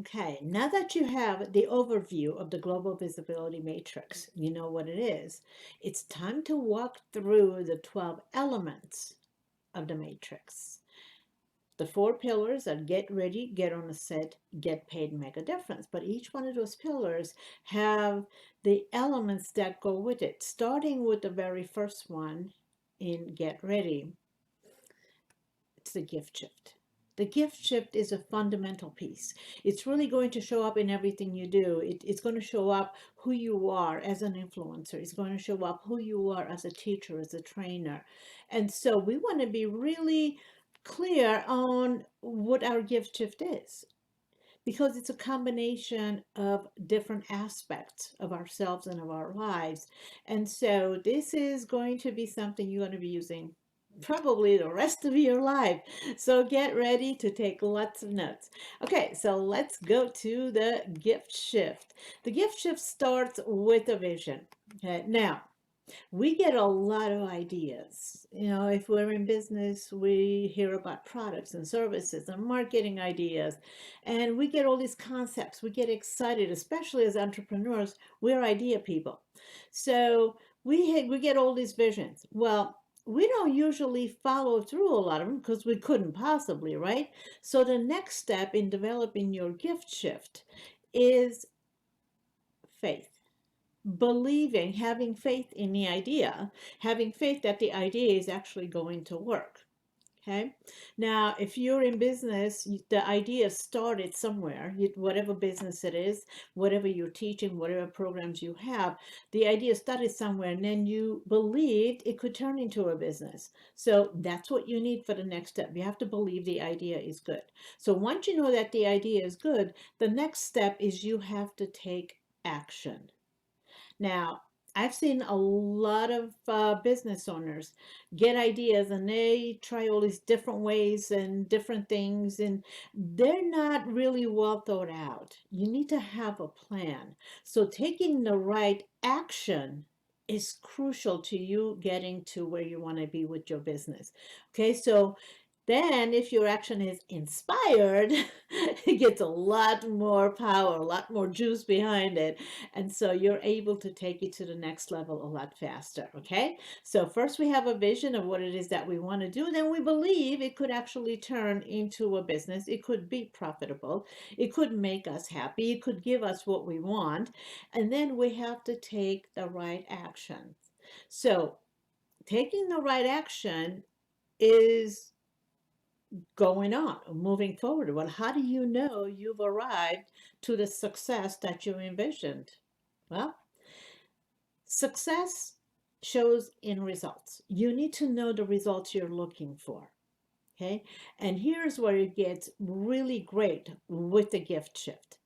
Okay, now that you have the overview of the Global Visibility Matrix, you know what it is, it's time to walk through the 12 elements of the matrix. The four pillars are get ready, get on a set, get paid, make a difference. But each one of those pillars have the elements that go with it, starting with the very first one in get ready. It's the gift shift. The gift shift is a fundamental piece. It's really going to show up in everything you do. It's going to show up who you are as an influencer. It's going to show up who you are as a teacher, as a trainer. And so we want to be really clear on what our gift shift is, because it's a combination of different aspects of ourselves and of our lives. And so this is going to be something you're going to be using probably the rest of your life. So get ready to take lots of notes. Okay, so let's go to the gift shift. The gift shift starts with a vision. Okay, now we get a lot of ideas. You know, if we're in business, we hear about products and services and marketing ideas, and we get all these concepts. We get excited, especially as entrepreneurs. We're idea people. So we get all these visions. Well, we don't usually follow through a lot of them because we couldn't possibly, right? So the next step in developing your gift shift is faith. Believing, having faith in the idea, having faith that the idea is actually going to work. Okay. Now, if you're in business, the idea started somewhere, whatever business it is, whatever you're teaching, whatever programs you have, the idea started somewhere and then you believed it could turn into a business. So that's what you need for the next step. You have to believe the idea is good. So once you know that the idea is good, the next step is you have to take action. Now, I've seen a lot of business owners get ideas and they try all these different ways and different things, and they're not really well thought out. You need to have a plan. So, taking the right action is crucial to you getting to where you want to be with your business. Okay, so then, if your action is inspired, it gets a lot more power, a lot more juice behind it. And so you're able to take it to the next level a lot faster. Okay. So, first we have a vision of what it is that we want to do. Then we believe it could actually turn into a business. It could be profitable. It could make us happy. It could give us what we want. And then we have to take the right action. So, taking the right action is going on, moving forward. Well, how do you know you've arrived to the success that you envisioned? Well, success shows in results. You need to know the results you're looking for. Okay. And here's where it gets really great with the gift shift.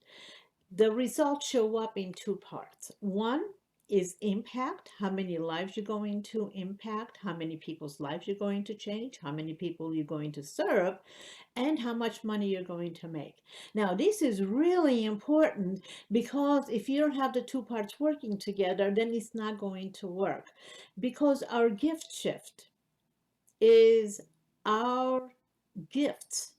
The results show up in two parts. One is impact, how many lives you're going to impact, how many people's lives you're going to change, how many people you're going to serve, and how much money you're going to make. Now, this is really important because if you don't have the two parts working together, then it's not going to work. Because our gift shift is our gifts,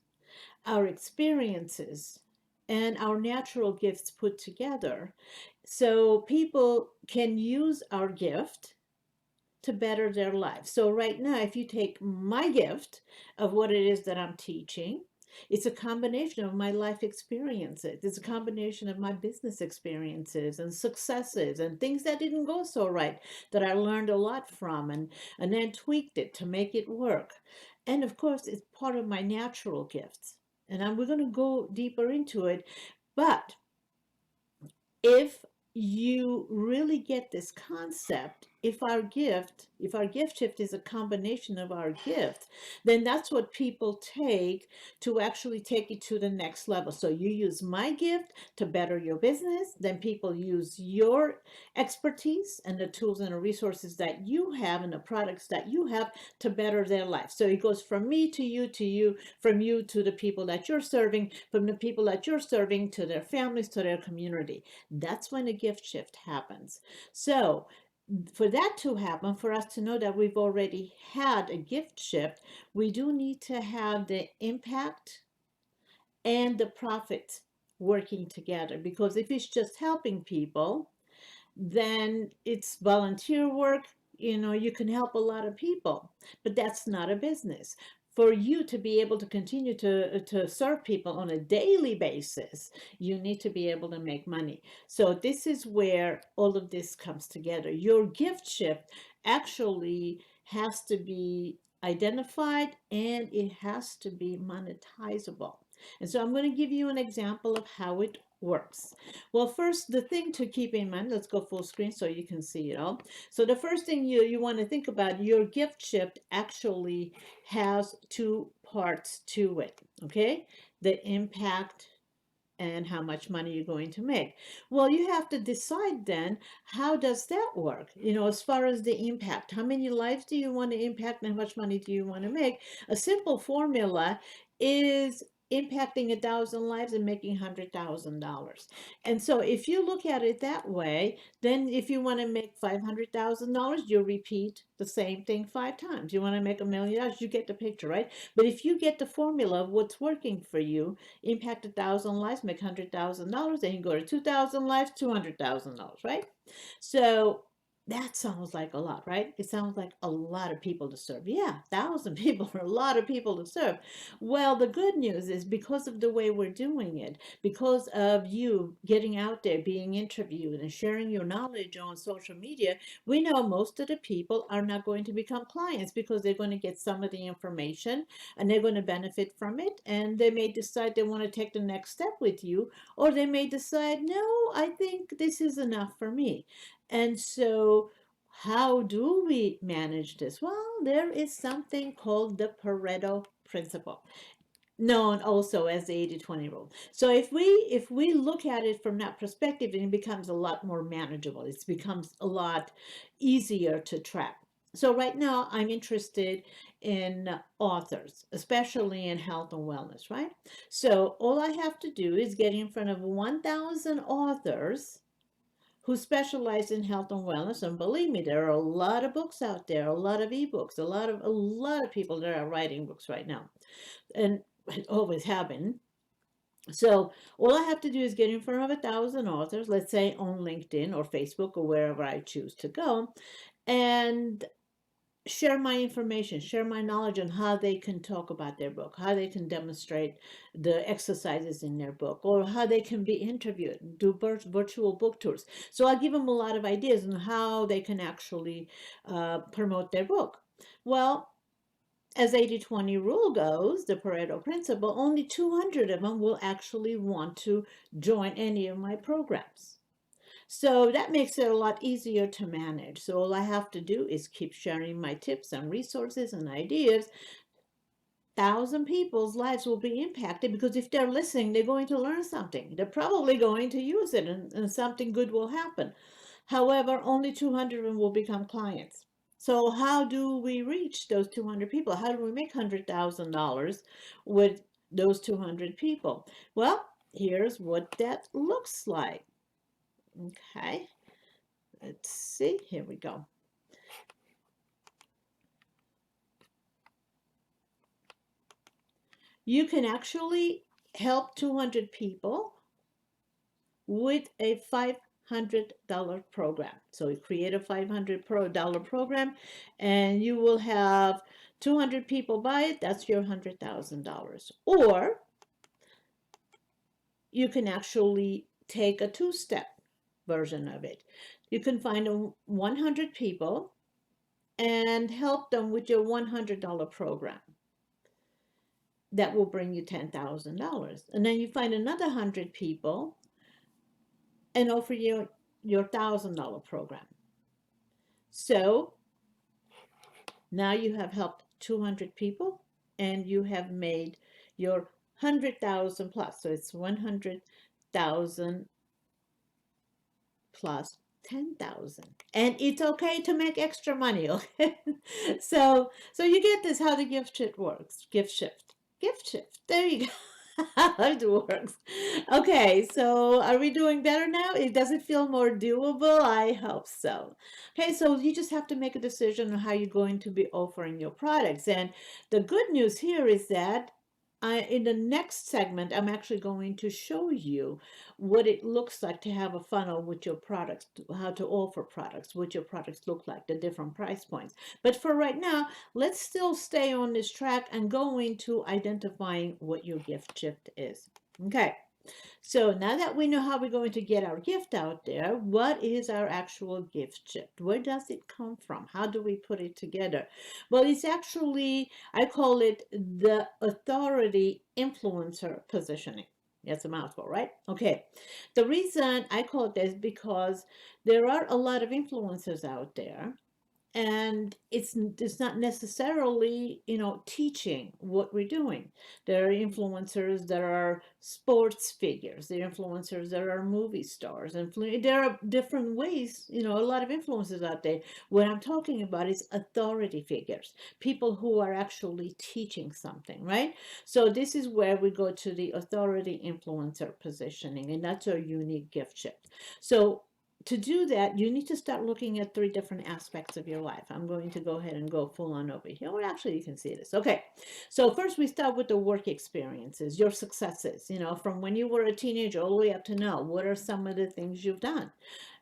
our experiences, and our natural gifts put together. So people can use our gift to better their lives. So right now, if you take my gift of what it is that I'm teaching, it's a combination of my life experiences. It's a combination of my business experiences and successes and things that didn't go so right that I learned a lot from and then tweaked it to make it work. And of course, it's part of my natural gifts. And we're going to go deeper into it. But if you really get this concept, if our gift shift is a combination of our gift, then that's what people take to actually take it to the next level. So you use my gift to better your business, then people use your expertise and the tools and the resources that you have and the products that you have to better their life. So it goes from me to you, from you to the people that you're serving, from the people that you're serving to their families, to their community. That's when a gift shift happens. So for that to happen, for us to know that we've already had a gift shift, we do need to have the impact and the profit working together, because if it's just helping people, then it's volunteer work. You know, you can help a lot of people, but that's not a business. For you to be able to continue to serve people on a daily basis, you need to be able to make money. So this is where all of this comes together. Your gift shift actually has to be identified, and it has to be monetizable. And so I'm going to give you an example of how it works. Well, first, the thing to keep in mind, let's go full screen so you can see it all. So the first thing you want to think about, your gift shift actually has two parts to it, okay? The impact and how much money you're going to make. Well, you have to decide then, how does that work? You know, as far as the impact, how many lives do you want to impact and how much money do you want to make? A simple formula is impacting 1,000 lives and making $100,000. And so if you look at it that way, then if you want to make $500,000, you repeat the same thing 5 times. You want to make $1,000,000, you get the picture, right? But if you get the formula of what's working for you, impact 1,000 lives, make $100,000, then you go to 2,000 lives, $200,000, right? So that sounds like a lot, right? It sounds like a lot of people to serve. Yeah, 1,000 people are a lot of people to serve. Well, the good news is, because of the way we're doing it, because of you getting out there, being interviewed, and sharing your knowledge on social media, we know most of the people are not going to become clients, because they're going to get some of the information and they're going to benefit from it. And they may decide they want to take the next step with you, or they may decide, no, I think this is enough for me. And so, how do we manage this? Well, there is something called the Pareto principle, known also as the 80-20 rule. So if we look at it from that perspective, it becomes a lot more manageable. It becomes a lot easier to track. So right now I'm interested in authors, especially in health and wellness, right? So all I have to do is get in front of 1,000 authors who specialize in health and wellness. And believe me, there are a lot of books out there, a lot of ebooks, a lot of people that are writing books right now, and always have been. So all I have to do is get in front of 1,000 authors, let's say on LinkedIn or Facebook or wherever I choose to go, and share my information, share my knowledge on how they can talk about their book, how they can demonstrate the exercises in their book, or how they can be interviewed, do virtual book tours. So I give them a lot of ideas on how they can actually promote their book. Well, as 80-20 rule goes, the Pareto principle, only 200 of them will actually want to join any of my programs. So that makes it a lot easier to manage. So all I have to do is keep sharing my tips and resources and ideas. 1,000 people's lives will be impacted, because if they're listening, they're going to learn something. They're probably going to use it, and something good will happen. However, only 200 of them will become clients. So how do we reach those 200 people? How do we make $100,000 with those 200 people? Well, here's what that looks like. Okay, let's see. Here we go. You can actually help 200 people with a $500 program. So you create a $500 program, and you will have 200 people buy it. That's your $100,000. Or you can actually take a two-step version of it. You can find 100 people and help them with your $100 program. That will bring you $10,000. And then you find another 100 people and offer you your $1,000 program. So now you have helped 200 people, and you have made your 100,000 plus. So it's 100,000 plus 10,000. And it's okay to make extra money, okay? So you get this, how the gift shift works. Gift shift. Gift shift. There you go. How it works. Okay, so are we doing better now? Does it feel more doable? I hope so. Okay, so you just have to make a decision on how you're going to be offering your products. And the good news here is that in the next segment, I'm actually going to show you what it looks like to have a funnel with your products, how to offer products, what your products look like, the different price points. But for right now, let's still stay on this track and go into identifying what your gift shift is. Okay. So now that we know how we're going to get our gift out there, what is our actual gift shift? Where does it come from? How do we put it together? Well, it's actually, I call it the authority influencer positioning. That's a mouthful, right? Okay. The reason I call it this because there are a lot of influencers out there, and it's not necessarily, teaching what we're doing. There are influencers that are sports figures, there are influencers that are movie stars, and there are different ways, a lot of influencers out there. What I'm talking about is authority figures, people who are actually teaching something, right? So this is where we go to the authority influencer positioning, and that's our unique gift shift. So to do that, you need to start looking at three different aspects of your life. I'm going to go ahead and go full on over here. Well, actually, you can see this. Okay. So first we start with the work experiences, your successes, from when you were a teenager all the way up to now. What are some of the things you've done?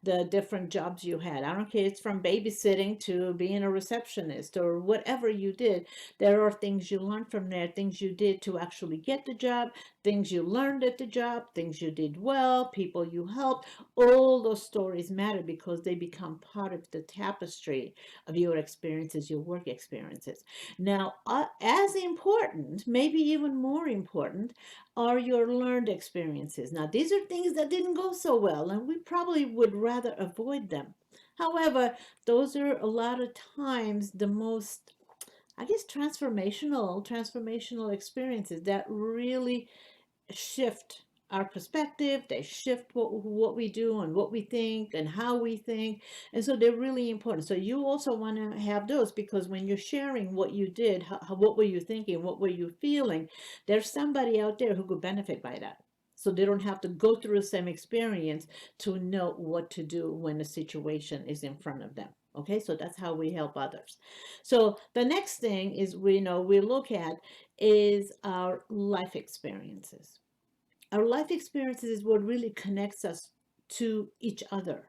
The different jobs you had. I don't care, it's from babysitting to being a receptionist or whatever you did. There are things you learned from there, things you did to actually get the job, things you learned at the job, things you did well, people you helped. All those stories matter because they become part of the tapestry of your experiences, your work experiences. Now, as important, maybe even more important, are your learned experiences. Now, these are things that didn't go so well, and we probably would rather avoid them. However, those are a lot of times the most, I guess, transformational experiences that really shift our perspective. They shift what we do and what we think and how we think, and so they're really important. So you also want to have those, because when you're sharing what you did, what were you thinking, what were you feeling, there's somebody out there who could benefit by that, so they don't have to go through the same experience to know what to do when a situation is in front of them. Okay, so that's how we help others. So the next thing is we look at is our life experiences. Our life experiences is what really connects us to each other.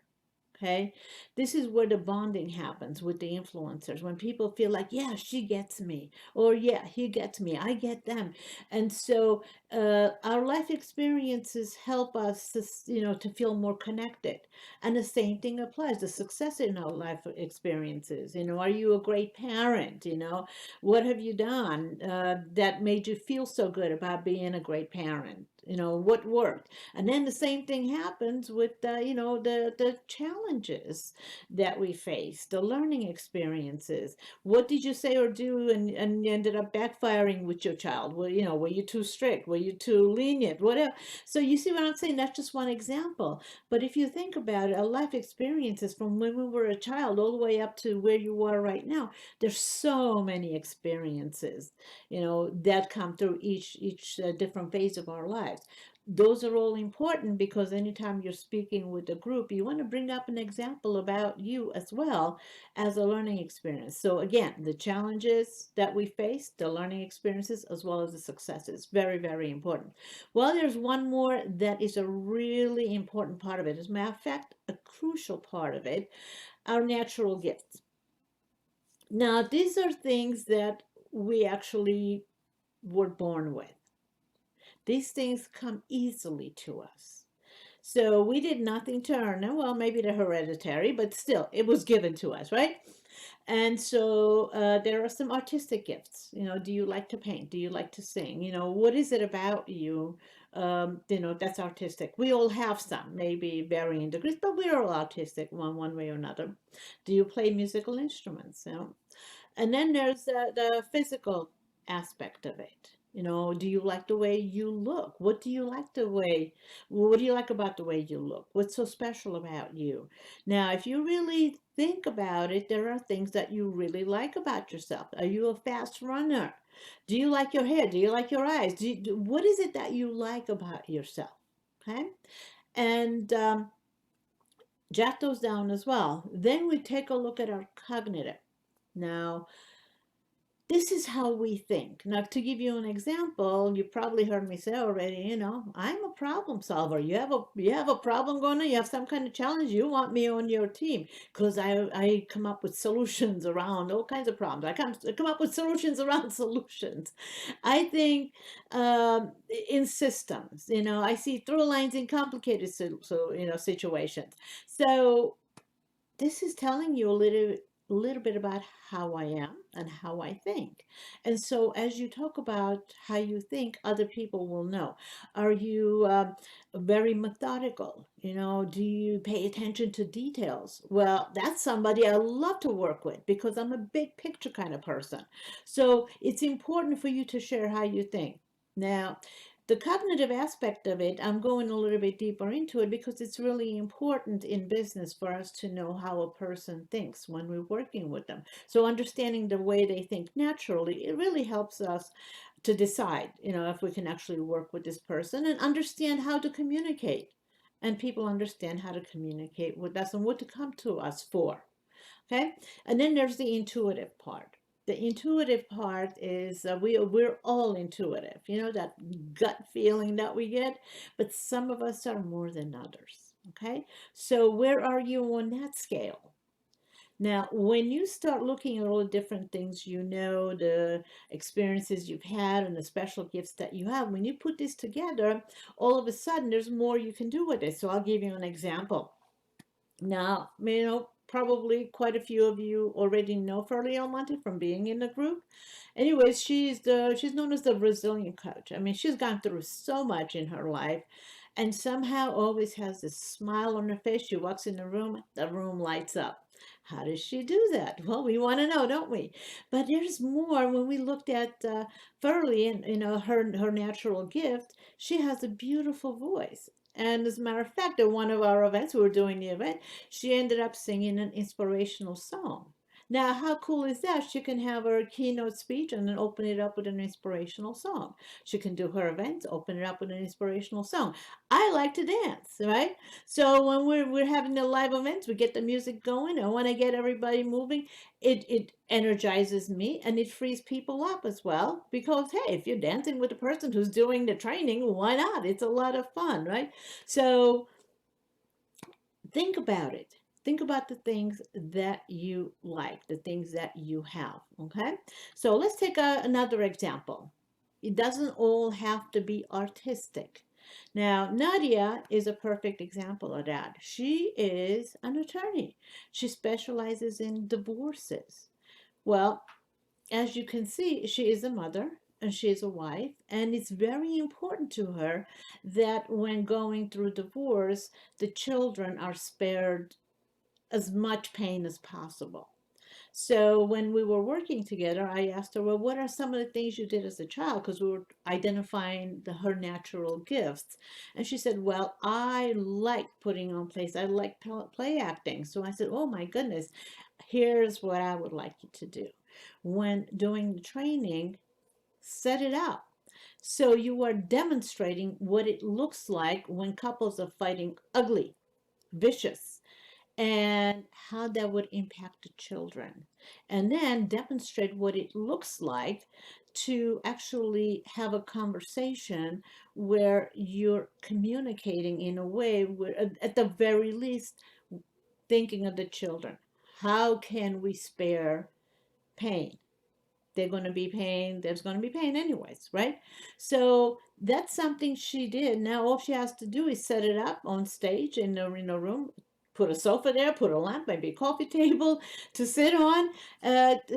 Okay. This is where the bonding happens with the influencers. When people feel like, yeah, she gets me, or yeah, he gets me, I get them. And so our life experiences help us to feel more connected. And the same thing applies, the success in our life experiences. Are you a great parent? What have you done that made you feel so good about being a great parent? What worked? And then the same thing happens with the challenges that we face, the learning experiences. What did you say or do and you ended up backfiring with your child? Well, were you too strict? Were you too lenient? Whatever. So you see what I'm saying? That's just one example. But if you think about it, our life experiences from when we were a child all the way up to where you are right now, there's so many experiences, that come through each different phase of our lives. Those are all important because anytime you're speaking with a group, you want to bring up an example about you as well as a learning experience. So again, the challenges that we face, the learning experiences, as well as the successes, very, very important. Well, there's one more that is a really important part of it. As a matter of fact, a crucial part of it, our natural gifts. Now, these are things that we actually were born with. These things come easily to us. So we did nothing to earn them. Well, maybe they're hereditary, but still, it was given to us, right? And so there are some artistic gifts. Do you like to paint? Do you like to sing? What is it about you? That's artistic. We all have some, maybe varying degrees, but we're all artistic one way or another. Do you play musical instruments? And then there's the physical aspect of it. Do you like the way you look? What do you like what do you like about the way you look? What's so special about you? Now, if you really think about it, there are things that you really like about yourself. Are you a fast runner? Do you like your hair? Do you like your eyes? What is it that you like about yourself? Okay. And jot those down as well. Then we take a look at our cognitive. Now, This is how we think. Now, to give you an example, you probably heard me say already, I'm a problem solver. You have a problem going on, you have some kind of challenge, you want me on your team because I come up with solutions around all kinds of problems. I come up with solutions around solutions. I think in systems, I see through lines in complicated situations. So this is telling you a little bit about how I am and how I think. And so as you talk about how you think, other people will know. Are you very methodical? Do you pay attention to details? Well, that's somebody I love to work with because I'm a big picture kind of person. So it's important for you to share how you think. Now, the cognitive aspect of it, I'm going a little bit deeper into it because it's really important in business for us to know how a person thinks when we're working with them. So understanding the way they think naturally, it really helps us to decide, if we can actually work with this person and understand how to communicate. And people understand how to communicate with us and what to come to us for. Okay. And then there's the intuitive part. The intuitive part is we're all intuitive, that gut feeling that we get, but some of us are more than others. Okay. So where are you on that scale? Now, when you start looking at all the different things, the experiences you've had and the special gifts that you have, when you put this together, all of a sudden there's more you can do with it. So I'll give you an example. Now, probably quite a few of you already know Farley Almonte from being in the group. Anyways, she's known as the resilient coach. I mean, she's gone through so much in her life and somehow always has this smile on her face. She walks in the room lights up. How does she do that? Well, we want to know, don't we? But there's more. When we looked at Farley and her natural gift, she has a beautiful voice. And as a matter of fact, at one of our events, we were doing the event, she ended up singing an inspirational song. Now, how cool is that? She can have her keynote speech and then open it up with an inspirational song. She can do her events, open it up with an inspirational song. I like to dance, right? So when we're having the live events, we get the music going. I want to get everybody moving. It energizes me and it frees people up as well because hey, if you're dancing with the person who's doing the training, why not? It's a lot of fun, right? So think about it. Think about the things that you like, the things that you have. Okay. So let's take another example. It doesn't all have to be artistic. Now, Nadia is a perfect example of that. She is an attorney. She specializes in divorces. Well, as you can see, she is a mother and she is a wife, and it's very important to her that when going through divorce, the children are spared as much pain as possible. So when we were working together, I asked her, well, what are some of the things you did as a child? Because we were identifying her natural gifts. And she said, well, I like putting on plays. I like play acting. So I said, oh my goodness, here's what I would like you to do. When doing the training, set it up. So you are demonstrating what it looks like when couples are fighting ugly, vicious, and how that would impact the children. And then demonstrate what it looks like to actually have a conversation where you're communicating in a way where, at the very least, thinking of the children. How can we spare pain? They're going to be pain. There's going to be pain anyways, right? So that's something she did. Now all she has to do is set it up on stage in the room, put a sofa there, put a lamp, maybe a coffee table to sit on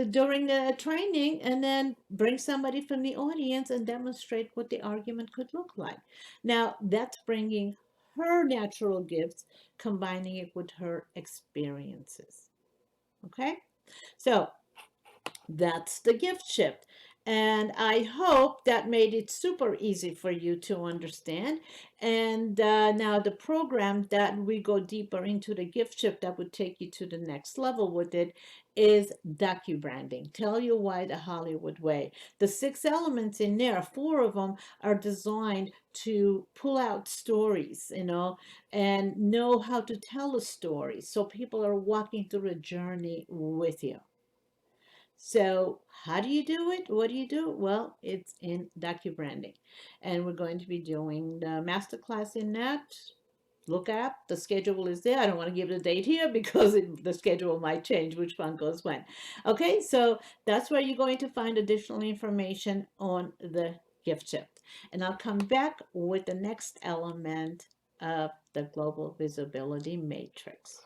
during the training, and then bring somebody from the audience and demonstrate what the argument could look like. Now that's bringing her natural gifts, combining it with her experiences. Okay, so that's the gift shift. And I hope that made it super easy for you to understand. And now the program that we go deeper into the gift shift that would take you to the next level with it is docu-branding. Tell you why the Hollywood way. The 6 elements in there, 4 of them are designed to pull out stories, and know how to tell a story. So people are walking through a journey with you. So how do you do it? What do you do? Well, it's in DocuBranding. And we're going to be doing the masterclass in that. Look up, the schedule is there. I don't want to give the date here because the schedule might change which one goes when. Okay, so that's where you're going to find additional information on the gift ship. And I'll come back with the next element of the global visibility matrix.